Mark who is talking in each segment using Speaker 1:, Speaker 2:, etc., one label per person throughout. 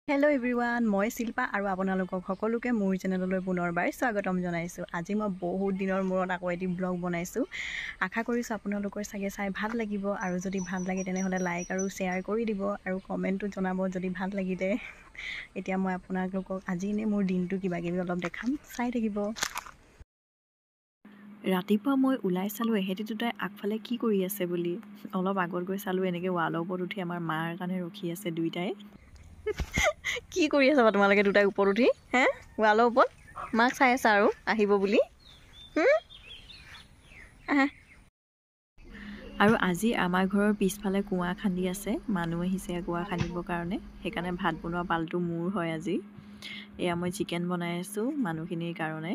Speaker 1: Hello' everyone, মই শিল্পা আৰু আপোনালোকক সকলোকে মোৰ চেনেললৈ পুনৰবাৰ স্বাগতম জনাইছোঁ। আজি মই বহুত দিনৰ মূৰত আকৌ এটি ব্লগ বনাইছোঁ। আশা কৰিছোঁ আপোনালোকৰ চাগে চাই ভাল লাগিব, আৰু যদি ভাল লাগে তেনেহ'লে লাইক আৰু শ্বেয়াৰ কৰি দিব আৰু কমেণ্টটো জনাব যদি ভাল লাগিলে। এতিয়া মই আপোনালোকক আজি এনেই মোৰ দিনটো কিবাকিবি অলপ দেখাম, চাই থাকিব। ৰাতিপুৱা মই ওলাই চালোঁ এহেঁতি দুটাই আগফালে কি কৰি আছে বুলি। অলপ আগত গৈ চালোঁ এনেকৈ ৱালৰ ওপৰত উঠি আমাৰ মাৰ কাৰণে ৰখি আছে দুইটাই। কি কৰি আছা বাৰু তোমালোকে দুটাই ওপৰত উঠি? ৱালৰ ওপৰত মাক চাই আছা আৰু আহিব বুলি। আৰু আজি আমাৰ ঘৰৰ পিছফালে কুঁৱা খান্দি আছে, মানুহ আহিছে কুঁৱা খান্দিবৰ কাৰণে, সেইকাৰণে ভাত বনোৱা পালটো মোৰ হয় আজি। এয়া মই চিকেন বনাই আছোঁ মানুহখিনিৰ কাৰণে।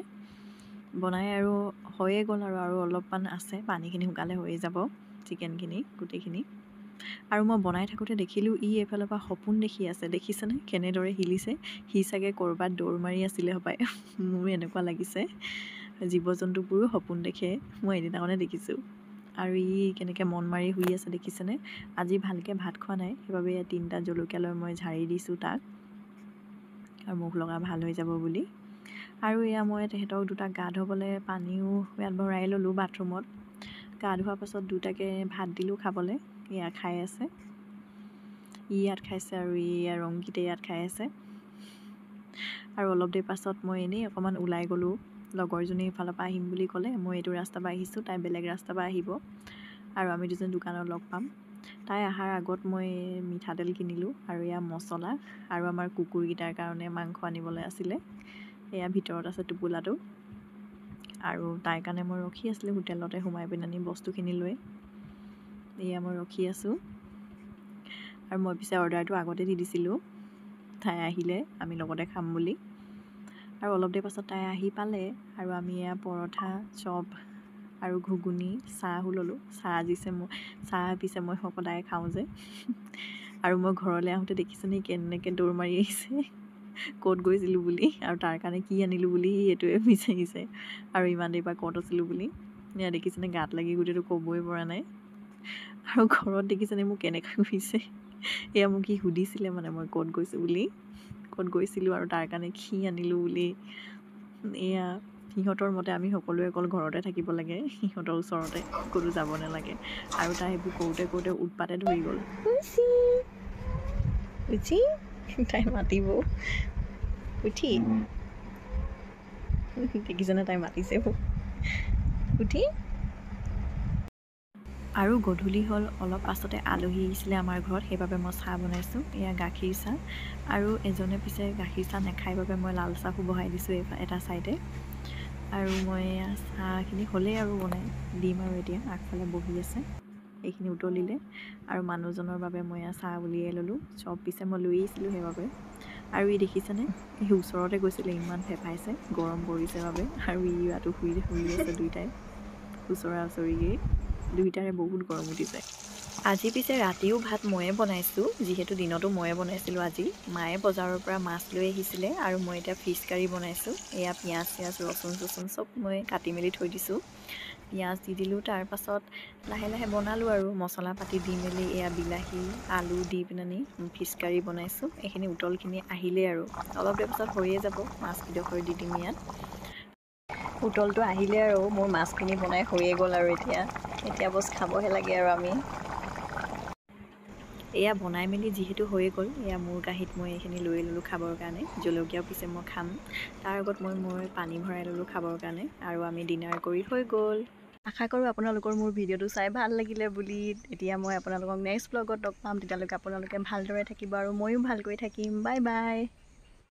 Speaker 1: বনাই আৰু হৈয়ে গ'ল আৰু অলপমান আছে, পানীখিনি শুকালে হৈয়ে যাব চিকেনখিনি গোটেইখিনি। আৰু মই বনাই থাকোঁতে দেখিলোঁ এইফালৰ পৰা সপোন দেখি আছে, দেখিছেনে কেনেদৰে হিলিছে? সি চাগে ক'ৰবাত দৌৰ মাৰি আছিলে হপায়। মোৰ এনেকুৱা লাগিছে, জীৱ জন্তুবোৰো সপোন দেখে, মই এদিনাখনে দেখিছোঁ। আৰু কেনেকৈ মন মাৰি শুই আছে দেখিছেনে? আজি ভালকৈ ভাত খোৱা নাই, সেইবাবে 3টা জলকীয়া লৈ মই ঝাৰি দিছোঁ তাক, আৰু মুখ লগা ভাল হৈ যাব বুলি। আৰু মই তেহেঁতক দুটাক গা ধুবলৈ পানীও ইয়াত ভৰাই ল'লোঁ বাথৰুমত। গা ধোৱাৰ পাছত দুটাকে ভাত দিলোঁ খাবলৈ, খাই আছে। ইয়াত খাইছে আৰু ৰংগীতে ইয়াত খাই আছে। আৰু অলপ দেৰি পাছত মই এনেই অকণমান ওলাই গ'লোঁ, লগৰজনী ইফালৰ পৰা আহিম বুলি ক'লে, মই এইটো ৰাস্তাৰ পৰা আহিছোঁ, তাই বেলেগ ৰাস্তাৰ পৰা আহিব, আৰু আমি দুজন দোকানত লগ পাম। তাই অহাৰ আগত মই মিঠাতেল কিনিলোঁ, আৰু মছলা, আৰু আমাৰ কুকুৰকেইটাৰ কাৰণে মাংস আনিবলৈ আছিলে। ভিতৰত আছে টোপোলাটো, আৰু তাইৰ কাৰণে মই ৰখি আছিলোঁ হোটেলতে সোমাই পিনি বস্তুখিনি লৈ। মই ৰখি আছোঁ, আৰু মই পিছে অৰ্ডাৰটো আগতে দি দিছিলোঁ, তাই আহিলে আমি লগতে খাম বুলি। আৰু অলপ দেৰি পাছত তাই আহি পালে, আৰু আমি পৰঠা, চপ আৰু ঘুগুনি, চাহো ল'লোঁ। চাহ পিছে মই সদায় খাওঁ যে। আৰু মই ঘৰলৈ আহোঁতে দেখিছেনে কেনেকৈ দৌৰ মাৰি আহিছে, ক'ত গৈছিলোঁ বুলি, আৰু তাৰ কাৰণে কি আনিলোঁ বুলি সেইটোৱে বিচাৰিছে, আৰু ইমান দেৰিৰ পৰা ক'ত আছিলোঁ বুলি। দেখিছেনে গাত লাগি গোটেইটো ক'বই পৰা নাই। আৰু ঘৰত দেখিছেনে মোক কেনেকৈ গৈছে, মোক কি সুধিছিলে মানে মই ক'ত গৈছোঁ বুলি, ক'ত গৈছিলোঁ আৰু তাৰ কাৰণে কি আনিলোঁ বুলি। সিহঁতৰ মতে আমি সকলোৱে অকল ঘৰতে থাকিব লাগে, সিহঁতৰ ওচৰতে ক'তো যাব নালাগে। আৰু তাই সেইবোৰ কৰোঁতে উৎপাতে ধৰি গ'ল। উঠি তাই মাতিব উঠি, দেখিছেনে তাই মাতিছে উঠি। আৰু গধূলি হ'ল, অলপ পাছতে আলহী আহিছিলে আমাৰ ঘৰত, সেইবাবে মই চাহ বনাইছোঁ। গাখীৰ চাহ, আৰু এজনে পিছে গাখীৰ চাহ নাখায় বাবে মই লাল চাহো বহাই দিছোঁ এটা ছাইডে। আৰু মই চাহখিনি হ'লেই আৰু বনাই দিম, আৰু এতিয়া আগফালে বহি আছে, এইখিনি উতলিলে। আৰু মানুহজনৰ বাবে মই চাহ উলিয়াই ল'লোঁ, চব পিছে মই লৈ আহিছিলোঁ সেইবাবে। আৰু দেখিছেনে ওচৰতে গৈছিলে, ইমান ফেফাইছে, গৰম পৰিছে বাবে। আৰু ইয়াতো শুই আছে দুইটাই ওচৰা ওচৰিকৈ, দুইটাৰে বহুত গৰম উঠিছে। আজি পিছে ৰাতিও ভাত ময়ে বনাইছোঁ, যিহেতু দিনতো ময়ে বনাইছিলোঁ। আজি মায়ে বজাৰৰ পৰা মাছ লৈ আহিছিলে, আৰু মই এতিয়া ফিছ কাৰী বনাইছোঁ। পিঁয়াজ চিয়াজ ৰচুন চচুন চব মই কাটি মেলি থৈ দিছোঁ। পিঁয়াজ দি দিলোঁ, তাৰপাছত লাহে লাহে বনালোঁ আৰু মছলা পাতি দি মেলি। বিলাহী আলু দি পিনি ফিছ কাৰী বনাইছোঁ। এইখিনি উতলখিনি আহিলেই আৰু অলপ দেৰি পাছত হৈয়ে যাব, মাছকেইডোখৰ দি দিম ইয়াত। উতলটো আহিলে আৰু মোৰ মাছখিনি বনাই হৈয়ে গ'ল, আৰু এতিয়া বছ খাবহে লাগে আৰু আমি। বনাই মেলি যিহেতু হৈয়ে গ'ল, মোৰ কাঁহীত মই এইখিনি লৈ ল'লোঁ খাবৰ কাৰণে। জলকীয়াও পিছে মই খাম, তাৰ আগত মই পানী ভৰাই ল'লোঁ খাবৰ কাৰণে, আৰু আমি ডিনাৰ কৰি হৈ গ'ল। আশা কৰোঁ আপোনালোকৰ মোৰ ভিডিঅ'টো চাই ভাল লাগিলে বুলি। এতিয়া মই আপোনালোকক নেক্সট ব্লগত লগ পাম, তেতিয়ালৈকে আপোনালোকে ভালদৰে থাকিব, আৰু ময়ো ভালকৈ থাকিম। Bye bye.